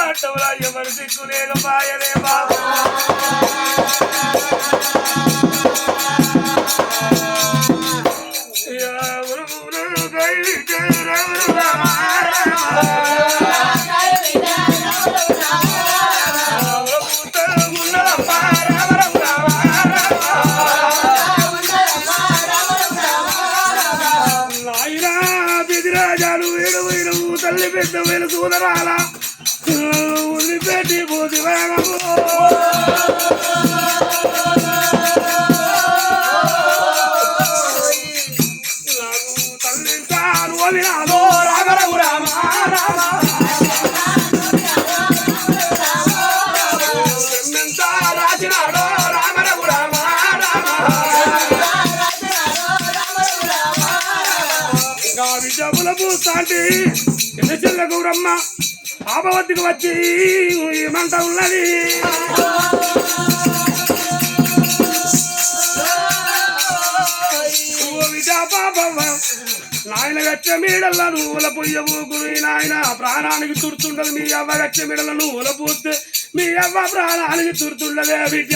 పట్టవులా ఎవరు దిక్కు లేక పాయలే బాబా తల్లి పెద్ద వేలు సూదరాల ఉల్లిపెట్టి పోతి వేగము తల్లి తాను అవినాలో రామరఘు రామ రాసినాడో రామరఘు రామ ఇంకా విద్యాపుల పూస్తాంటి చిన్న చిన్న గౌరమ్మ పాపవద్దికి వచ్చి ఏమంట ఉన్నది పాపమ్మ నాయన గచ్చ మీడల్ల నువ్వుల పొయ్య ఊకుని నాయన ప్రాణానికి తుడుతుండదు మీ అవ్వ గచ్చ మీడల్ల నువ్వుల పూస్తే మీ అవ్వ ప్రాణానికి తుడుతుండదే బిడ్డ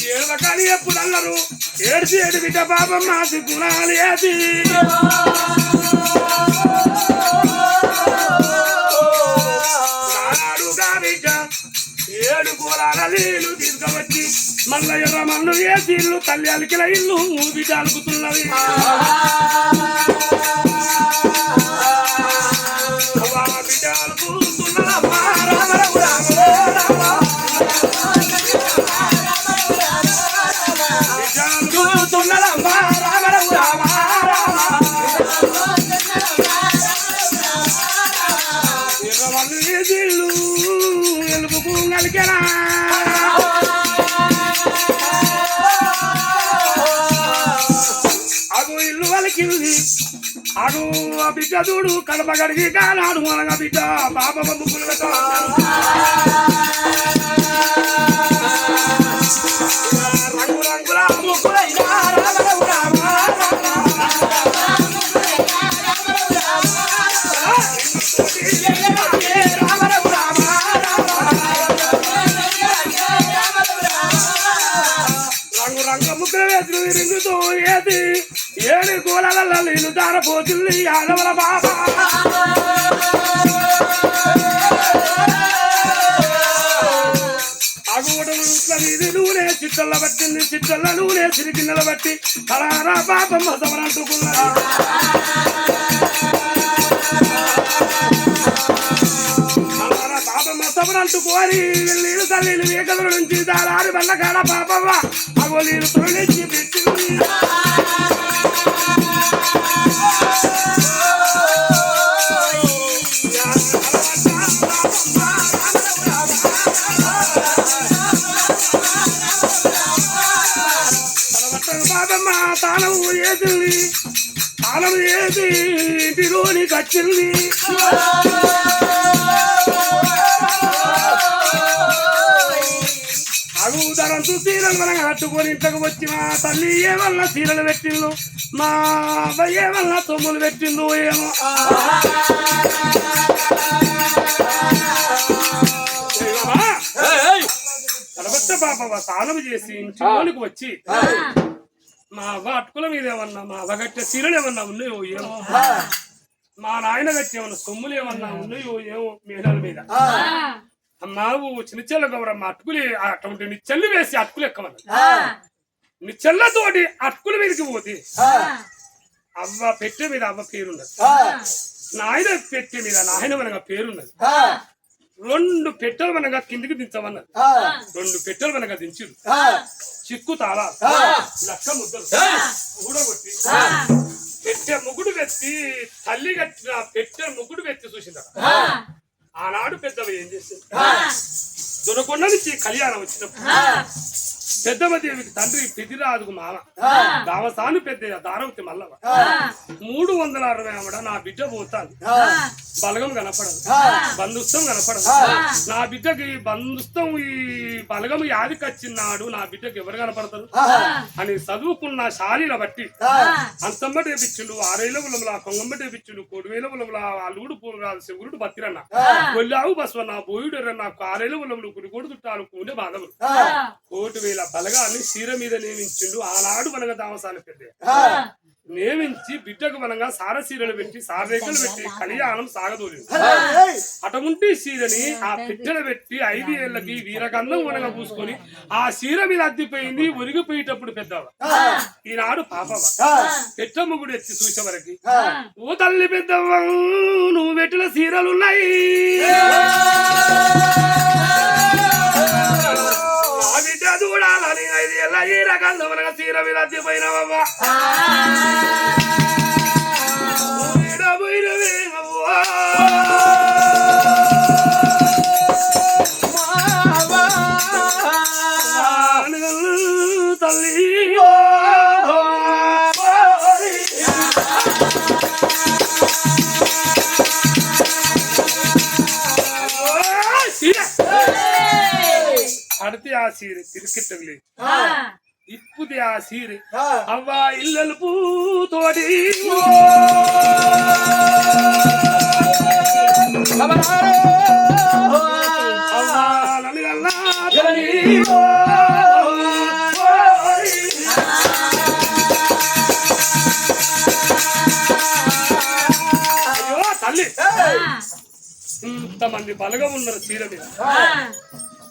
ఏడవకాని ఎప్పుడు అన్నారు ఏడ్చి ఏడు బిడ్డ పాపమ్మ సిగ్గునాలి ఏది నాడుగా బిడ్డ ఏడు కూరాల నీళ్లు తీసుకువచ్చి మల్ల ఎర్ర మన్ను వేసి ఇల్లు తల్లి అలికిల ఇల్లు బిడ్డ అలుకుతున్నది బిడ్డ అలుకుతున్నదమ్మా రామరఘు రామ ఎలుపుకు నలికెనా అగు ఇల్లు వలికింది అగు ఆ బిడ్డ చూడు కడప గడిగి కానాడు అనగా బిడ్డ పాప ముగ్గులు రంగు రంగుల ముగ్గులైనా రామరఘు రామ రంగు రంగు ముగ్గులు వేసులు రింగుతూ ఏది ఏడు కూలల నీళ్ళు దారపోతుంది ఆడవల బాబా అగోడలు నూనె చిట్టల్ల పట్టింది చిట్టల్ల నూనె సిరిగిన్నెల బట్టి అలారా పాపమ్మ సమరంటుకున్నది పాపమ్మ సమరంటుకోని నీళ్ళు తల్లిని వేకల నుంచి దారాడి బల్లకాడ పాపమ్మ అగో నీళ్ళు తొలగించి పెట్టింది పాపమ్మ తాళం వేసింది తాళం వేసి ఇంటిలోనికి వచ్చింది అగుదరంతో సీరలు మనం కట్టుకొని ఇంతకు వచ్చి మా తల్లి ఏమన్నా సీరలు పెట్టిండు మా అబ్బాయి ఏమన్నా తొమ్ములు పెట్టిండు ఏమో కడబట్ట పాప తాళం చేసి ఇంటిలోనికి వచ్చి మా అవ్వ అటుకుల మీద ఏమన్నా మా అవ్వ గట్టిన సీరలు ఏమన్నా ఉన్నాయో ఏమో మా నాయన గట్టి ఏమన్నా సొమ్ములు ఏమన్నా ఉన్నాయో ఏమో మేడల మీద అమ్మావు చిన్నచెల్ల గౌరమ్మ అటుకులు అటువంటి నిచ్చెల్లు వేసి అటుకులు ఎక్కమన్నా నిచ్చెల్లతోటి అటుకుల మీదకి పోతే అవ్వ పెట్టె మీద అవ్వ పేరున్నది నాయన పెట్టె మీద నాయన మనగా పేరున్నది రెండు పెట్టెలు మనగా కిందికి దించమన్నది రెండు పెట్టెలు మనగా దించుడు చిక్కు తాళ లక్క ముద్దలు ఊడగొట్టి పెట్టె ముగుడు వెత్తి తల్లి కట్టిన పెట్టె ముగుడు వెత్తి చూసిందా ఆనాడు పెద్దవి ఏం చేసింది దొరకొండ నుంచి కళ్యాణం వచ్చినప్పుడు పెద్దమ్మదేవికి తండ్రి పెదిరాజుకు మామ దావసాను పెద్ద దారవతి మల్లవ 360 ఆవిడ నా బిడ్డ పోతాను బలగం కనపడదు బంధుత్వం కనపడదు నా బిడ్డకి బంధుత్వం ఈ బలగం యాదికి వచ్చినాడు నా బిడ్డకి ఎవరు కనపడతారు అని చదువుకున్న శాలీల బట్టి అంతమ్మ టేపించుడు 6,000 బులముల కొంగమ్మ టేపించుడు 1,000 బులముల అల్లుడు పూర్వరాలు శివుడు బతిరన్న కొల్లావు బస్వన్న బోయుడరన్న 6,000 బులములు కుడికోడు చుట్టాలు కూనే బాధములు 1,000 బలగాన్ని చీర మీద నియమించిండు ఆనాడు మనగా దావసాన పెద్ద నియమించి బిడ్డకు బలంగా సారసీరలు పెట్టి సారరేఖలు పెట్టి కళ్యాణం సాగదోలింది అటువంటి చీరని ఆ పిట్టలు పెట్టి 5 ఏళ్లకి వీరగంధం వనగా పూసుకొని ఆ చీర మీద అద్దిపోయింది ఒరిగిపోయేటప్పుడు పెద్దవ ఈనాడు పాపవ పెట్టమ్మ గుడి ఎత్తి చూసే వరకు ఓ తల్లి పెద్దవ్వ నువ్వు పెట్టిన చీరలున్నాయి చూడాలని 5 ఏళ్ళ ఈ రకంగా మనకు చీర మీద అద్దిపోయినావవ్వా తల్లి అడితే ఆ సీರೆ తిరిగిట్టలే ఇప్పుది ఆ సీರೆ అవ్వా ఇల్లలు పూతోడి అయ్యో తల్లి ఇంతమంది బలగం ఉన్నారు చీర మీద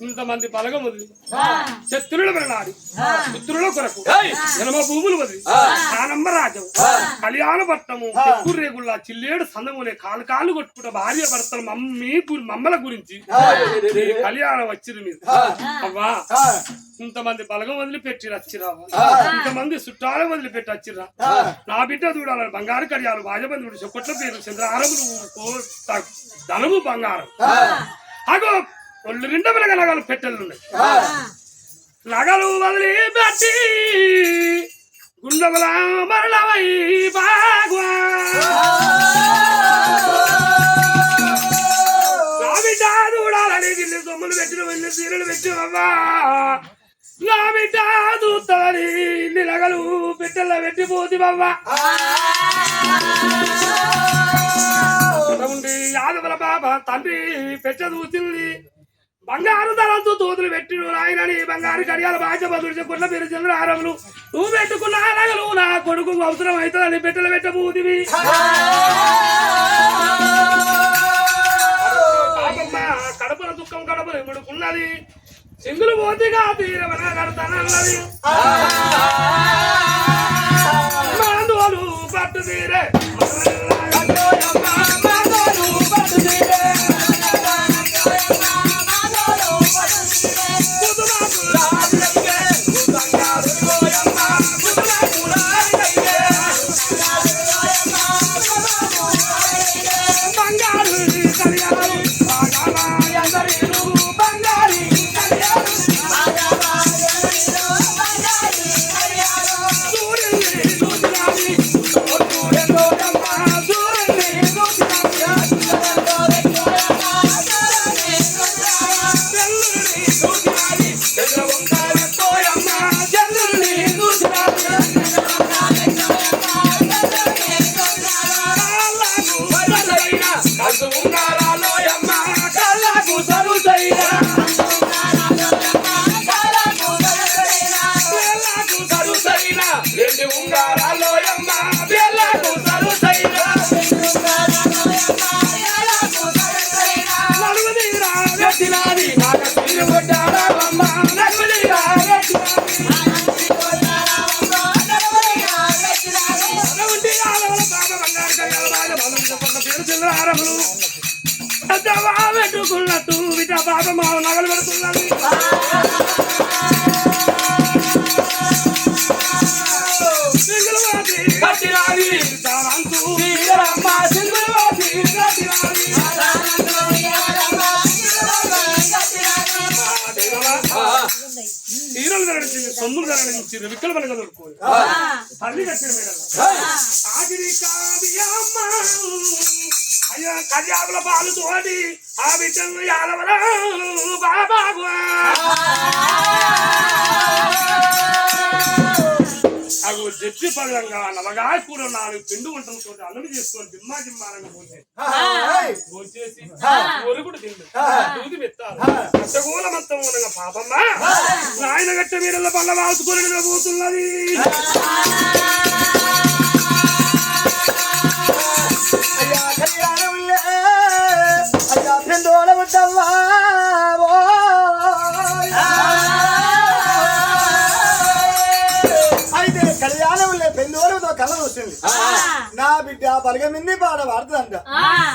ఇంతమంది బలగం వదిలి శత్రువుల వెళ్ళాడి పుత్రుల కొరకు జన్మ భూములు వదిలి ఆనంబ రాజ్యం కళ్యాణ పట్టము రేగుల్లా చిల్లేడు సందములే కాలు కొట్టుకుంటా భార్య భర్తలు మమ్మల గురించి కళ్యాణం వచ్చిరు మీరు అవ్వా ఇంతమంది బలగం వదిలి పెట్టి వచ్చిరా ఇంతమంది చుట్టాల వదిలి పెట్టి వచ్చిరా నా బిడ్డ చూడాలని బంగారు కళ్యాణం వాజబంధుడు చెకొట్ల పేరు చంద్రహారములు ధనము బంగారం అగో ఒళ్ళు 2 నగలు పెట్టెలున్నాయి నగలు వదిలి పెట్టి గుండెల మరణమై బాగా నా బిడ్డ చూడాలని గిల్లి సొమ్ములు పెట్టిన వెళ్ళి చీరలు పెట్టినవ్వా నా బిడ్డ చూస్తాని ఇన్ని నగలు పెట్టెల్లో పెట్టిపోతివవ్వా యాదవుల బాబా తండ్రి పెట్ట చూసింది బంగారు ధరంతో తోతులు పెట్టిను నాయనని బంగారు కడియాల బాధ్య బదులు గుడ్ల పేరు చంద్రహారములు నువ్వు పెట్టుకున్న నగలు నా కొడుకు అవసరం అవుతుందని పెట్టెలు పెట్టబోతివి కడపల దుఃఖం కడపలు ఎముడుకున్నది సింగులు పోతిగా తీరవన కడతానన్నది మాందోలు పట్టు తీరే పెట్టుకున్నట్టు విట పాప మా నగలు పెడుతున్నది చీరలు నడిచింది సొమ్ములు ధరించి విక్కల మనగా దొరుకుతుంది తల్లి కట్టిన మేడం అయ్యా కళ్యాణుల పాలు తోడి ఆ బిడ్డను యాదవరా బాబాబు అవి జడ్జి పదంగా నవగాయ కూర 4 పిండి వంటలు తోటి అన్నం చేసుకొని జిమ్మారంగా భోంచేసి ఒరుగుడు తిండు దూది మెత్తారు కట్టగూల మొత్తం ఉండగా పాపమ్మ నాయన గట్ట మీరల పళ్ళ వాల్చుకొని పోతున్నది అయితే కళ్యాణంలో పెందోలతో కళ వస్తుంది నా బిడ్డ బలగమింది పాట పాడుతుందంట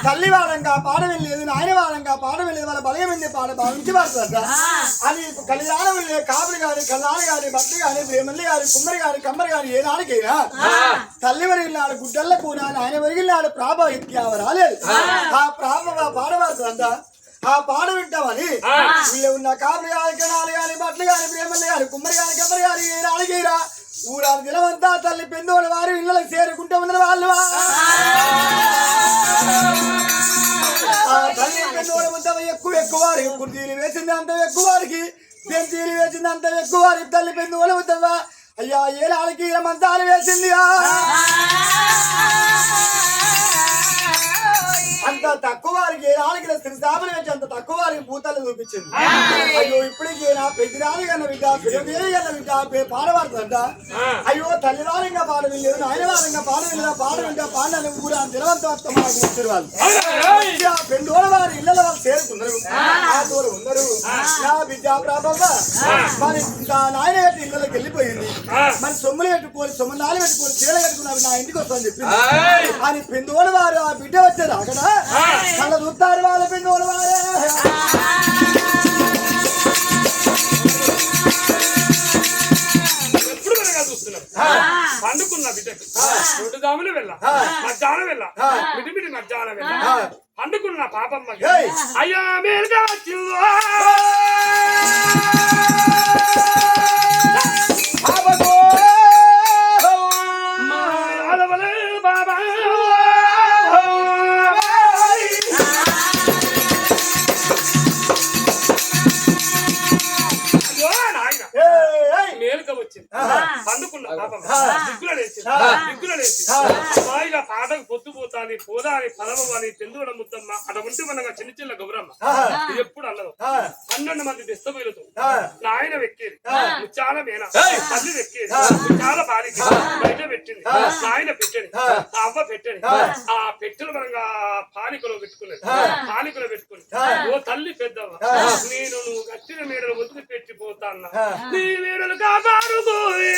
తల్లి వాడంగా పాట వెళ్ళేది నాయన వాడంగా పాట వెళ్ళేది వాళ్ళ బలగమింది పాట భావించి పాడుతుందంట అని కళ్యాణం వెళ్ళే కాపులు గాని కళ్ళాలు గాని భర్త గాని ప్రేమల్లి గాని కుమ్మరి గాని కమ్మరి గాని ఏ నాడికైనా తల్లి వరిగినాడు గుడ్డల్ల కూన నాయన వరిగినాడు ప్రాభ ఇత్యావ రాలేదు ఆ ప్రాభ పాట పాడుతుందంట ఆ పాట వింటామని వీళ్ళు ఉన్న కాపులు గాని కణాలు గాని బట్టలు గాని ప్రేమల్లి గాని కుమ్మరి గాని కమ్మరి గాని ఏ నాడికైనా ఊరాలు దినమంతా తల్లి పెందోడు వారు ఇళ్ళకి చేరుకుంటూ ఉన్నారు వాళ్ళు తల్లి పెందోడు మొత్తం ఎక్కువ వారికి కుర్చీలు వేసింది అంత ఎక్కువ వారికి బెంచీలు వేసింది అంత ఎక్కువ వారికి తల్లి పెందోడు మొత్తవా అయ్యా ఏలాలకి మంతాలు వేసింది అంత తక్కువ వారికి ఏలాలకి స్థిరస్థాపన వేసి అంత తక్కువ వారికి భూతాలు చూపించింది అయ్యో ఇప్పటికీ నా పెద్దరాని కన్నా బిడ్డ పెద్దదేవి కన్నా బిడ్డ పాడబడుతుందంట అయ్యో తల్లివారంగా పాట వెళ్ళలేదు నాయనవారంగా పాట వెళ్ళదా పాట వింటా పాడని ఊరా దినవంతం మనకు వచ్చారు వాళ్ళు పెండోళ్ళ వారి ఇళ్ళ వాళ్ళు చేరుకున్నారు ఆ తోడు ఉన్నారు నా బిడ్డ ప్రాపంగా మరి నాయన పెట్టి ఇళ్ళకి వెళ్ళిపోయింది మరి సొమ్ములు పెట్టుకోని సొమ్మునాలు పెట్టుకోని చీర కట్టుకున్నా నా ఇంటికి వస్తాను చెప్పింది అని పెండోళ్ళ వారు ఆ బిడ్డ వచ్చారు అక్కడ కళ్ళ చూస్తారు వాళ్ళ పెండోళ్ళ వారే పండుకున్న బిడ్డకు 2 జాములు వెళ్ళా మధ్యాహ్నం వెళ్ళా మిడిమిడి మధ్యాహ్నం వెళ్ళా పండుకున్న పాపమ్మ అయ్యా మేలుగా వచ్చిందో బాబా మేలుగా వచ్చింది పండుకున్న పాపమ్మ దిగ్గులు లేచి హాయిగా పాటకు పొద్దుపోతాని పోదాని పదవ అని పెందుగడ ముద్దమ్మ అటువంటి మనగా చిన్న గౌరమ్మ ఎప్పుడు అన్నదు 12 మంది దిస్తబోయిలతో నాయన వెక్కేది ముచ్చాల మేన తల్లి వెక్కేది ముచ్చాల బాలికి బయట పెట్టింది నాయన పెట్టేది అవ్వ పెట్టేది ఆ పెట్టెలు మనగా పాలికలో పెట్టుకునేది పాలికలో పెట్టుకుని ఓ తల్లి పెద్దవ్వ నేను నువ్వు కట్టిన మేడలు వదిలి పెట్టిపోతా అన్నా నీ మేడలు కాపాడుకోవే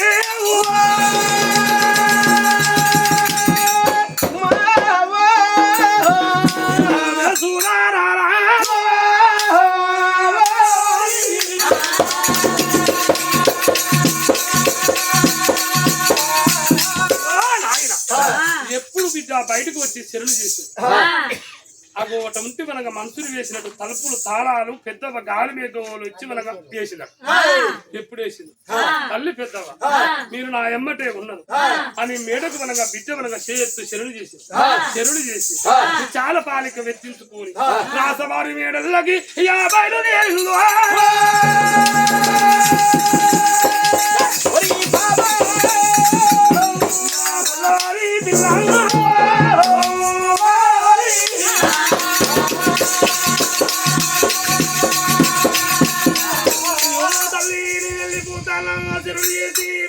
ఎప్పుడు బిడ్డ బయటకు వచ్చి చెరువులు చేసి అగో ఒకటి ఉంటే మనగా మనుషులు వేసినట్టు తలుపులు తాళాలు పెద్దవ గాలి మేఘలు వచ్చి మనగా వేసినట్టు ఎప్పుడు వేసింది తల్లి పెద్దవ మీరు నా ఎమ్మటే ఉన్నది అని మేడకు మనగా బిడ్డ మనగా చేయొచ్చు చెరువులు చేసి చాలా పాలిక వెచ్చించుకొని రాసవారి మేడలకి 50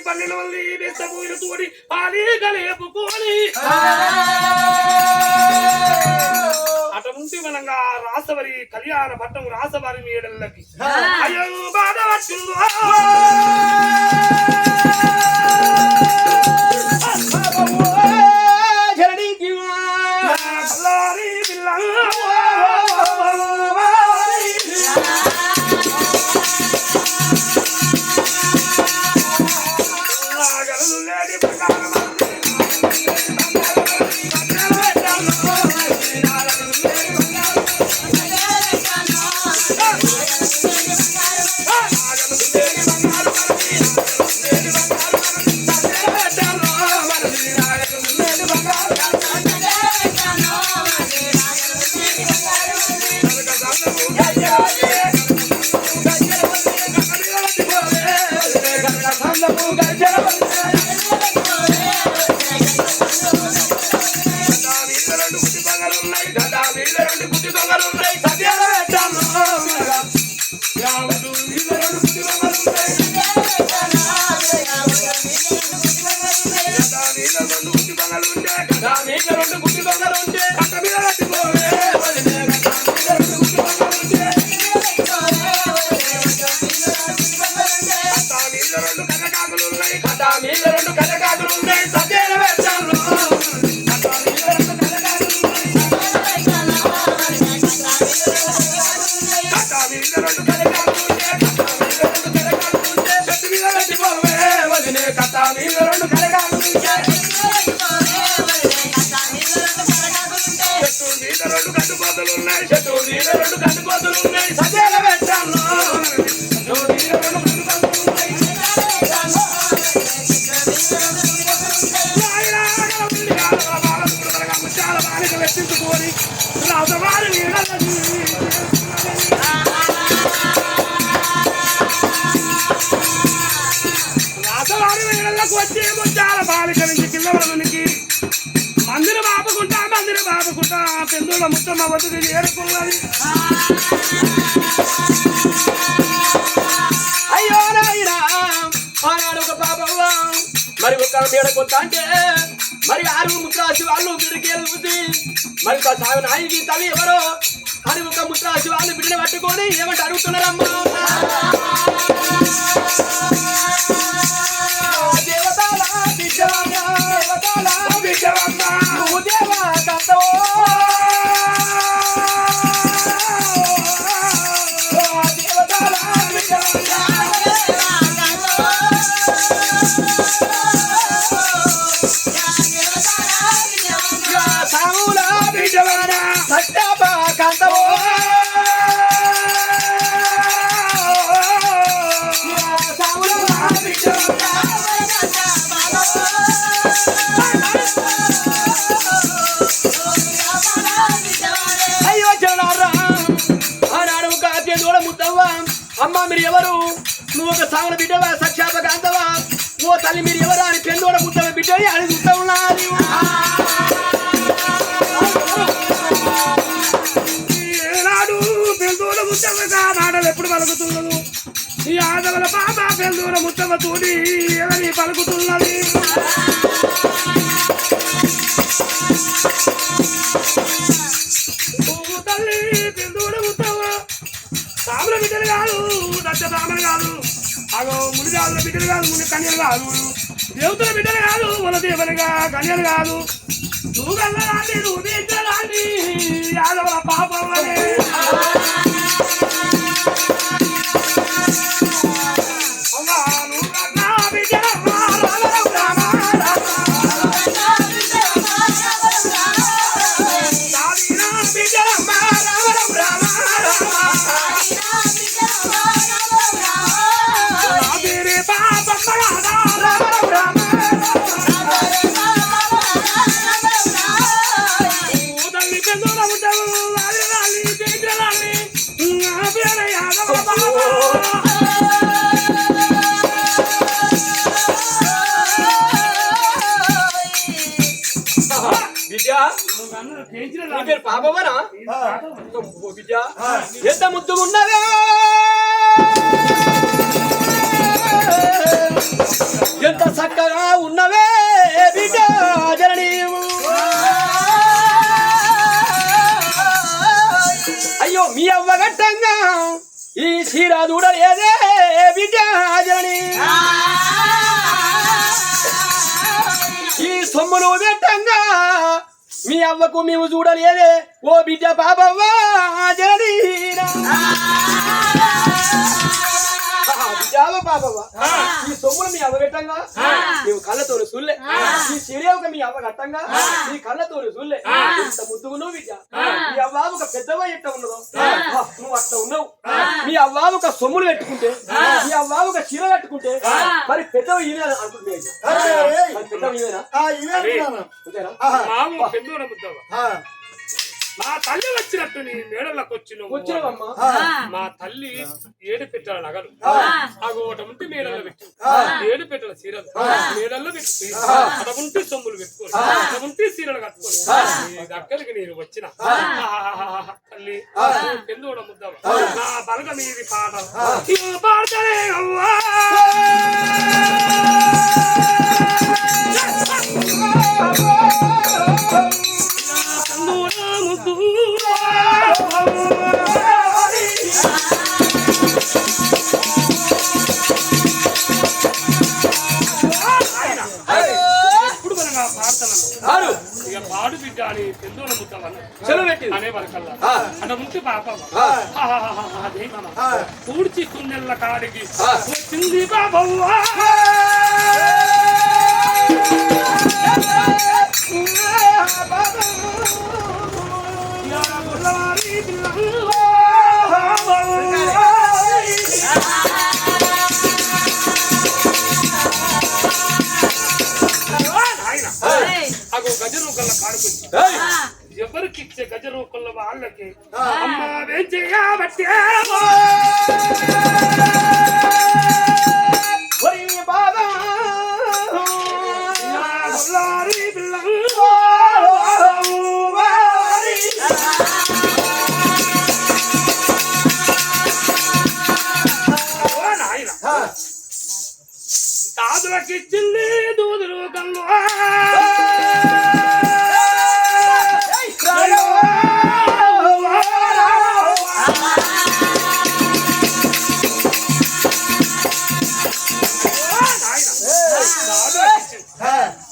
12 మంది బెస్తపోయినతోటి పాలికలేపుకొని అటువంటి మనంగా రాసవరి కళ్యాణ పట్టం రాసవారి మేడలకి అయ్యో బాధ వచ్చిందో మీద రెండు కట్టుకోతలున్నాయి చెట్టు మీద రెండు కట్టుకోతలున్నాయి సజల వెంటలో చాలా బాలిక వెచ్చించుకొని రాజవారి రాజవారి వీళ్ళకు వచ్చి ముచ్చాల బాలిక నుంచి కిందవలనికి మందిర బాపుకుంటా పెందుల ముత్తమ్మ వద్దు ఏరుకున్నది అయ్యో నాయనా ఆనాడు ఒక పాపవ్వ మరి ఒక మేడ కొత్త అంటే మరి 6 ముత్రాసి వాళ్ళు బిడ్డకేది మరి సాగు నాయకి తల్లి ఎవరో అని ఒక ముత్రాసి వాళ్ళు బిడ్డను పట్టుకొని ఏమంటే అడుగుతున్నారమ్మా అయ్యో జనారా ఆనాడు ఒక అత్యంత ముద్దవ్వ అమ్మ మీరు ఎవరు నువ్వు ఒక సాగుల బిడ్డవా సత్యాపకాంతవా ఓ తల్లి మీరు ఎవరు అని పెందోడ ముద్దవ బిడ్డ అని చూస్తా ఉన్నారు ఏనాడు పెందూర ముత్తమ్మగా మాటలు ఎప్పుడు పలుకుతున్నదు ఈ ఆదవల పాప పెందూర ముత్తమ్మ తోడి ఎవరి పలుకుతున్నది తల్లి పెందూర ముత్తమ్మ సాముల బిడ్డలు కాదు దచ్చ సామలు కాదు అగో ముని జాతుల బిడ్డలు కాదు ముని కన్యలు కాదు దేవతల బిడ్డలు కాదు మన దేవులుగా కన్యలు కాదు నువ్వు వెళ్ళరాని నువ్వు తీర్చరాని యాదవుల పాపవలే పేరు పాపవనా బిడ్డ ఎంత ముద్దుగా ఉన్నవే ఎంత చక్కగా ఉన్నవే బిడ్డ జననీ అయ్యో మీ అవ్వ గట్టంగా ఈ చీర దూడలేదే బిడ్డ జననీ ఈ సొమ్ములు పెట్టంగా మీ అవ్వకు మేము చూడలేదే ఓ బిడ్డ పాపవ్వ జననీరా పాపవ్వ ఈ సొమ్ములు మీ అవ్వ పెట్టంగా మేము కళ్ళతో చూడలే ఈ శరీరం మీ అవ్వ కట్టంగా ఈ కళ్ళతో చూడలే ఇంత ముద్దుగున్నావు బిడ్డ మీ అవ్వ ఒక పెద్దవ ఎట్ట ఉన్నదో నువ్వు అట్లా ఉన్నావు మీ అవ్వ ఒక సొమ్ములు పెట్టుకుంటే మీ అవ్వ ఒక చీర కట్టుకుంటే మరి పెద్దవ ఈయన అనుకుంటున్నాయి పెద్దవ ఈయన మా తల్లి వచ్చినట్టు నీ మేడలకు వచ్చినమ్మా మా తల్లి 7 పెట్టెల నగలు అగోట ఉంటే మేడల్లో పెట్టి 7 పెట్టెల చీరలు మేడల్లో పెట్టి అక్కడ ఉంటే సొమ్ములు పెట్టుకోని అక్కడ ఉంటే చీరలు కట్టుకొని నీ దగ్గరికి నేను వచ్చిన తల్లి ఎందుకు ముద్దవ నా బలగ మీది పాట పాడతానే అవ్వా పాడు బిడ్డ అని పెందోడ ముద్దవన్న అనే వరకల్లా అక్కడ ఉంటే పాప పూడ్చి కుందెళ్ళ కాడికి వచ్చింది బాబవ్వా అగో గజరూకల్ల కాడుకొచ్చి ఎవరికి ఇచ్చే గజరూకల్ల వాళ్ళకి అమ్మ ఏం చేయబట్టే బాబా తాదులకిచ్చింది దూదులు కన్ను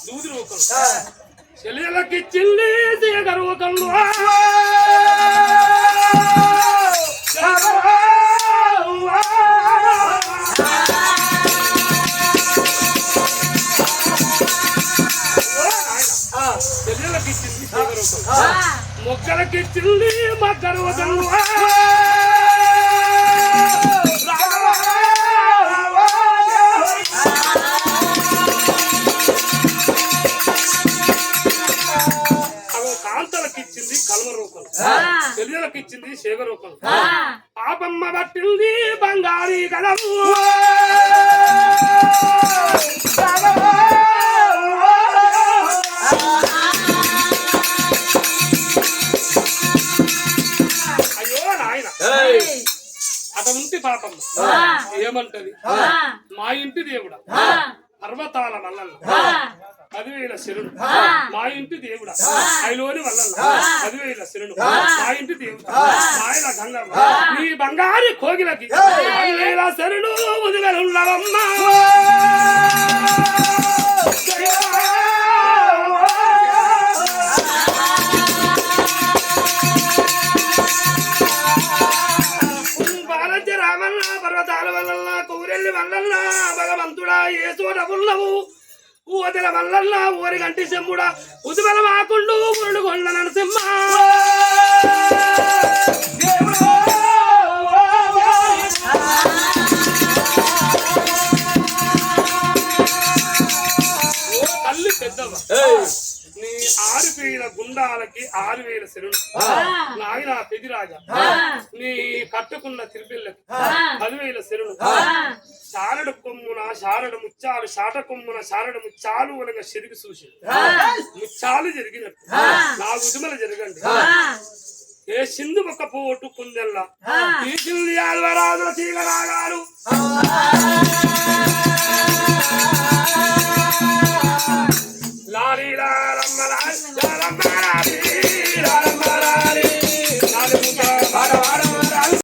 దూదులు చెల్లెలకిచ్చింది దిగరు కన్ను చెల్లెలకిచ్చింది మొక్కలకిచ్చింది మగ్గరు కన్ను కాంతలకిచ్చింది కల్వ రూపం చెల్లెలకిచ్చింది శేఖ రూపం పాపమ్మ పట్టింది బంగారీ కలము అయ్యో నాయన అట ఉంటే పాపమ్మ ఏమంటది మా ఇంటి దేవుడా పర్వతాల మల్లన్న 10,000 శరణు మా ఇంటి దేవుడా ఐలోని వల్లన్న 10,000 శరణు మా ఇంటి దేవుడా ఆయన గంగమ్మ నీ బంగారు కోగిలకి 10,000 శరణు ఉదగలున్నవమ్మ రామన్న పర్వతాల వల్ల కౌరెల్లి వల్ల భగవంతుడా ఏ చోట ఉన్నవు ఊదల వల్ల ఊరి గంటి చెమ్ముడా ఉదుబల మాకుండు ఊరుడు కొండ నరసింహ తల్లి పెద్దవ నీ 6,000 గుండాలకి 6,000 శరణు నాయన పెదిరాజా నీ కట్టుకున్న తిరుపిల్లకి 10,000 శరణు శారడు కొమ్మున శారడు ముచ్చాలు శాట కొమ్మున శారడు ముచ్చాలు అనగా చెరిగి చూసి ముచ్చాలు జరిగినట్టు నా ఉదుమల జరగండి ఏ సింధు ఒక పోటు కుందెల్లా తీసింది ఆల్వరాజుల తీగ రాగాలు